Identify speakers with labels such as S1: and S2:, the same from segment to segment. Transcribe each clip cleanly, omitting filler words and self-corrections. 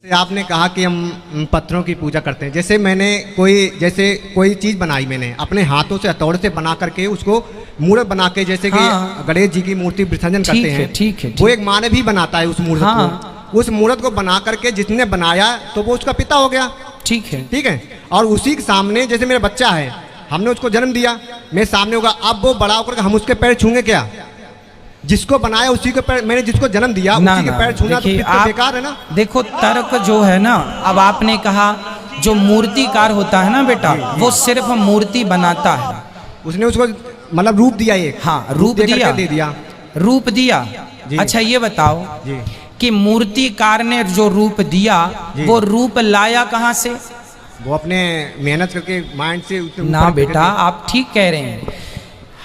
S1: आपने कहा कि हम पत्थरों की पूजा करते हैं। जैसे कोई चीज़ बनाई मैंने अपने हाथों से हथौड़े से बना करके उसको मूर्त बना के, जैसे कि गणेश जी की मूर्ति विसर्जन करते हैं,
S2: ठीक है।
S1: वो एक मानव ही बनाता है उस मूर्त को। उस मूर्त को बना करके जिसने बनाया तो वो उसका पिता हो गया। ठीक है। और उसी के सामने जैसे मेरा बच्चा है, हमने उसको जन्म दिया, मेरे सामने होगा, अब वो बड़ा होकर हम उसके पैर छूंगे क्या? जिसको बनाया उसी के पैर, मैंने जिसको जन्म दिया उसी के पैर छूना तो बेकार है ना।
S2: देखो तर्क जो है ना, अब आपने कहा जो मूर्तिकार होता है ना बेटा, वो सिर्फ मूर्ति बनाता है।
S1: उसने उसको मतलब रूप दिया, एक
S2: रूप दिया। अच्छा ये बताओ कि मूर्तिकार ने जो रूप दिया वो रूप लाया कहाँ से?
S1: वो अपने मेहनत करके माइंड से
S2: ना बेटा, आप ठीक कह रहे हैं।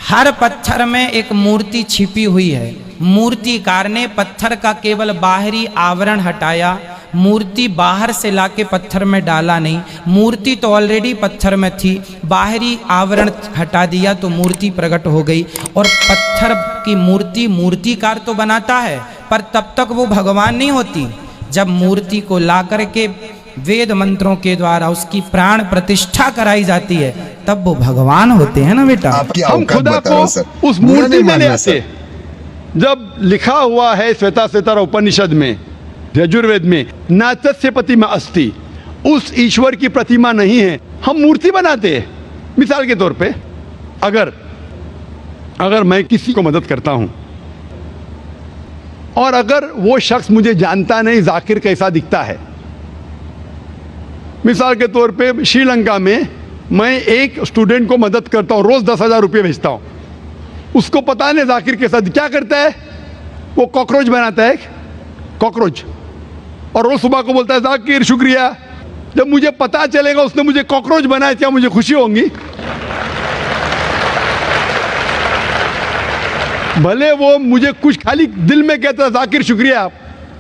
S2: हर पत्थर में एक मूर्ति छिपी हुई है। मूर्तिकार ने पत्थर का केवल बाहरी आवरण हटाया, मूर्ति बाहर से लाके पत्थर में डाला नहीं। मूर्ति तो ऑलरेडी पत्थर में थी, बाहरी आवरण हटा दिया तो मूर्ति प्रकट हो गई। और पत्थर की मूर्ति मूर्तिकार तो बनाता है, पर तब तक वो भगवान नहीं होती। जब मूर्ति को ला करके वेद मंत्रों के द्वारा उसकी प्राण प्रतिष्ठा कराई जाती है, तब वो भगवान होते हैं ना बेटा।
S3: हम खुदा को उस मूर्ति में ले आते। जब लिखा हुआ है श्वेताश्वेतर उपनिषद में, यजुर्वेद में, नातस्य प्रतिमा अस्ति, उस ईश्वर की प्रतिमा नहीं है, हम मूर्ति बनाते हैं। मिसाल के तौर पे अगर मैं किसी को मदद करता हूं और अगर वो शख्स मुझे जानता नहीं जाकिर कैसा दिखता है, मिसाल के तौर पे श्रीलंका में मैं एक स्टूडेंट को मदद करता हूँ, रोज 10,000 रुपये भेजता हूँ। उसको पता नहीं जाकिर के साथ क्या करता है, वो कॉकरोच बनाता है, कॉकरोच, और रोज सुबह को बोलता है जाकिर शुक्रिया। जब मुझे पता चलेगा उसने मुझे कॉकरोच बनाया, क्या मुझे खुशी होगी? भले वो मुझे कुछ खाली दिल में कहता है जाकिर शुक्रिया,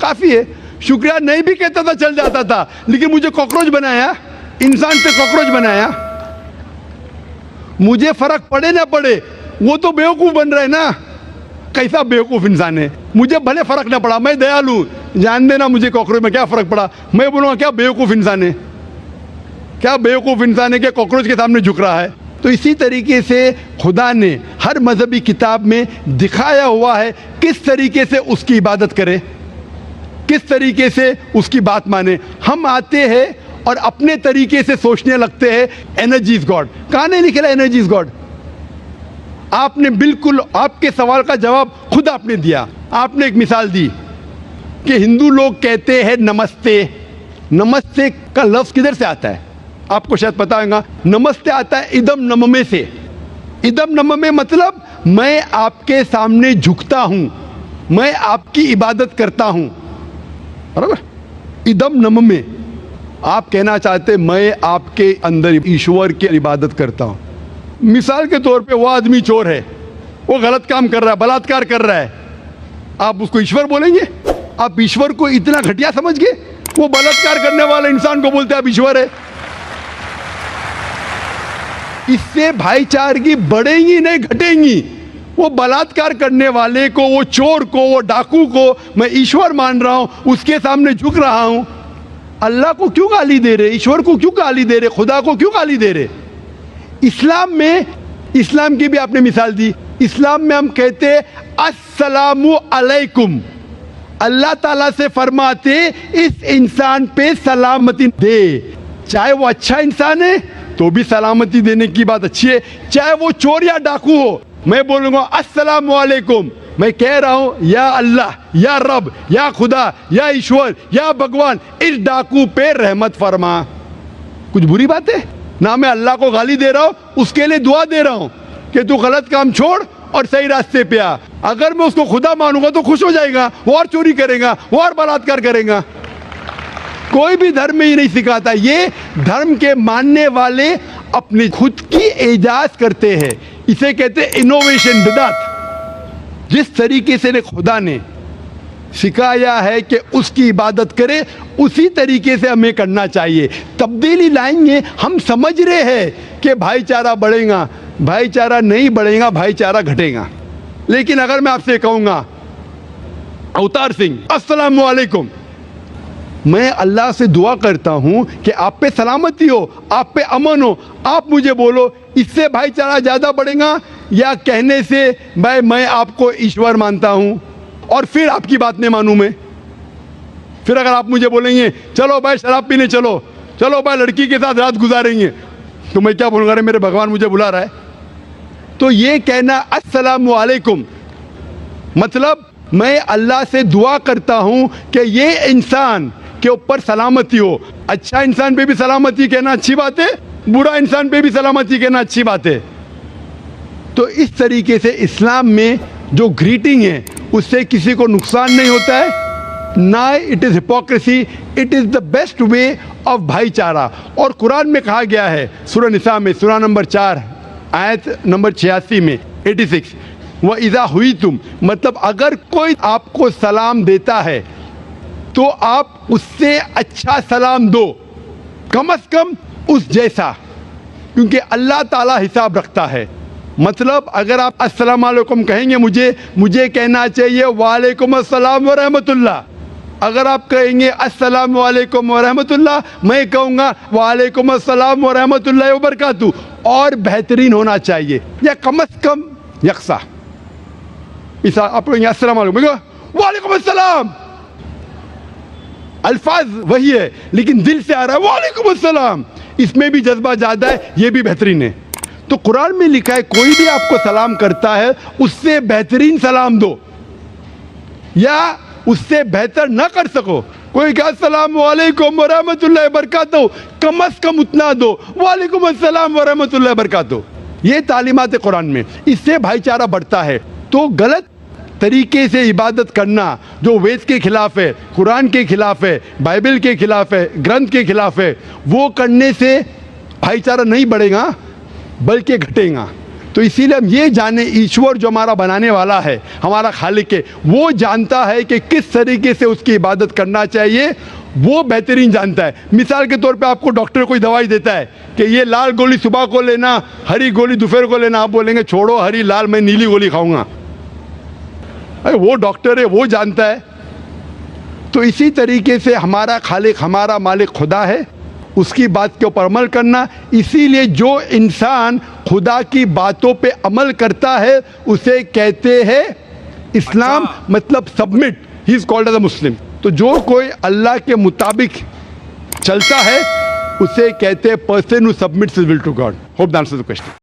S3: काफी है, शुक्रिया नहीं भी कहता था चल जाता था, लेकिन मुझे कॉकरोच बनाया, इंसान से कॉकरोच बनाया। मुझे फर्क पड़े ना पड़े, वो तो बेवकूफ बन रहा है ना। कैसा बेवकूफ इंसान है। मुझे भले फर्क ना पड़ा, मैं दयालु, जान देना मुझे कॉकरोच में क्या फर्क पड़ा, मैं बोलूंगा क्या बेवकूफ इंसान है, क्या बेवकूफ इंसान है कि कॉकरोच के सामने झुक रहा है। तो इसी तरीके से खुदा ने हर मजहबी किताब में दिखाया हुआ है किस तरीके से उसकी इबादत करें, किस तरीके से उसकी बात माने। हम आते हैं और अपने तरीके से सोचने लगते हैं एनर्जी इज गॉड। कहां नहीं लिखा एनर्जी इज गॉड? आपने बिल्कुल आपके सवाल का जवाब खुद आपने दिया। आपने एक मिसाल दी कि हिंदू लोग कहते हैं नमस्ते। नमस्ते का लफ्ज किधर से आता है? आपको शायद पता होगा। नमस्ते आता है इदम नममे से। इदम नममे मतलब मैं आपके सामने झुकता हूं, मैं आपकी इबादत करता हूं, बराबर। इदम नममे, आप कहना चाहते मैं आपके अंदर ईश्वर की इबादत करता हूं। मिसाल के तौर पे वो आदमी चोर है, वो गलत काम कर रहा है, बलात्कार कर रहा है, आप उसको ईश्वर बोलेंगे? आप ईश्वर को इतना घटिया समझ गए? वो बलात्कार करने वाले इंसान को बोलते आप ईश्वर है। इससे भाईचारगी बढ़ेगी नहीं घटेगी। वो बलात्कार करने वाले को, वो चोर को, वो डाकू को मैं ईश्वर मान रहा हूं, उसके सामने झुक रहा हूं। अल्लाह को क्यों गाली दे रहे? ईश्वर को क्यों गाली दे रहे? खुदा को क्यों गाली दे रहे? इस्लाम में, इस्लाम की भी आपने मिसाल दी, इस्लाम में हम कहते अस्सलामु अलैकुम। अल्लाह ताला से फरमाते इस इंसान पे सलामती दे। चाहे वो अच्छा इंसान है तो भी सलामती देने की बात अच्छी है, चाहे वो चोर या डाकू हो। मैं बोलूंगा अस्सलामु अलैकुम, मैं कह रहा हूं या अल्लाह, या रब, या खुदा, या ईश्वर, या भगवान, इस डाकू पे रहमत फरमा। कुछ बुरी बात है ना? मैं अल्लाह को गाली दे रहा हूं, उसके लिए दुआ दे रहा हूं कि तू गलत काम छोड़ और सही रास्ते पे आ। अगर मैं उसको खुदा मानूंगा तो खुश हो जाएगा, वो और चोरी करेगा, वो और बलात्कार करेगा। कोई भी धर्म में ही नहीं सिखाता। ये धर्म के मानने वाले अपनी खुद की इजाज करते हैं, इसे कहते हैं इनोवेशन, बिदात। जिस तरीके से खुदा ने सिखाया है कि उसकी इबादत करें, उसी तरीके से हमें करना चाहिए। तब्दीली लाएंगे। हम समझ रहे हैं कि भाईचारा बढ़ेगा, भाईचारा नहीं बढ़ेगा, भाईचारा घटेगा। लेकिन अगर मैं आपसे कहूंगा अवतार सिंह अस्सलाम वालेकुम, मैं अल्लाह से दुआ करता हूँ कि आप पे सलामती हो, आप पे अमन हो। आप मुझे बोलो इससे भाईचारा ज़्यादा बढ़ेगा या कहने से भाई मैं आपको ईश्वर मानता हूँ और फिर आपकी बात नहीं मानूँ मैं? फिर अगर आप मुझे बोलेंगे चलो भाई शराब पीने चलो, चलो भाई लड़की के साथ रात गुजारेंगे, तो मैं क्या बोलूँगा? अरे मेरे भगवान मुझे बुला रहा है। तो ये कहना अस्सलामु अलैकुम मतलब मैं अल्लाह से दुआ करता हूँ कि ये इंसान के ऊपर सलामती हो। अच्छा इंसान पे भी सलामती कहना अच्छी बात है, बुरा इंसान पे भी सलामती कहना अच्छी बात है। तो इस तरीके से इस्लाम में जो ग्रीटिंग है उससे किसी को नुकसान नहीं होता है, ना it is hypocrisy, it is the best way of भाईचारा। और कुरान में कहा गया है सूरह निसा में सूरह नंबर 4 आयत नंबर 86 में 86 वह इज़ा हुई तुम मतलब अगर कोई आपको सलाम देता है तो आप उससे अच्छा सलाम दो, कम से कम उस जैसा, क्योंकि अल्लाह ताला हिसाब रखता है। मतलब अगर आप अस्सलाम वालेकुम कहेंगे मुझे कहना चाहिए वालेकुम अस्सलाम व रहमतुल्लाह। अगर आप कहेंगे अस्सलाम वालेकुम व रहमतुल्लाह, मैं कहूँगा वालेकुम अस्सलाम व रहमतुल्लाह व बरकातहू, और बेहतरीन होना चाहिए या कम से कम यकसा। इस आप कहेंगे अस्सलाम वालेकुम, वालेकुम अस्सलाम, अल्फाज वही है लेकिन दिल से आ रहा है वालेकुम अस्सलाम, इसमें भी जज्बा ज़्यादा है, ये भी बेहतरीन है। तो कुरान में लिखा है कोई भी आपको सलाम करता है उससे बेहतरीन सलाम दो, या उससे बेहतर ना कर सको, कोई कहा अस्सलाम वालेकुम व रहमतुल्लाहि व बरकातहू, कम से कम उतना दो वालेकुम अस्सलाम व रहमतुल्लाहि व बरकातहू। ये तालीमात है कुरान में, इससे भाईचारा बढ़ता है। तो गलत तरीके से इबादत करना जो वेद के खिलाफ है, कुरान के खिलाफ है, बाइबल के खिलाफ है, ग्रंथ के खिलाफ है, वो करने से भाईचारा नहीं बढ़ेगा बल्कि घटेगा। तो इसीलिए हम ये जाने ईश्वर जो हमारा बनाने वाला है, हमारा खालिक है, वो जानता है कि किस तरीके से उसकी इबादत करना चाहिए, वो बेहतरीन जानता है। मिसाल के तौर पे आपको डॉक्टर कोई दवाई देता है कि ये लाल गोली सुबह को लेना, हरी गोली दोपहर को लेना, आप बोलेंगे छोड़ो हरी लाल, मैं नीली गोली खाऊंगा। अरे वो डॉक्टर है, वो जानता है। तो इसी तरीके से हमारा खालिक, हमारा मालिक खुदा है, उसकी बात के ऊपर अमल करना। इसीलिए जो इंसान खुदा की बातों पे अमल करता है उसे कहते हैं इस्लाम, मतलब submit, he is called as a Muslim. तो जो कोई अल्लाह के मुताबिक चलता है उसे कहते हैं person who submits his will to God. Hope that answers the question.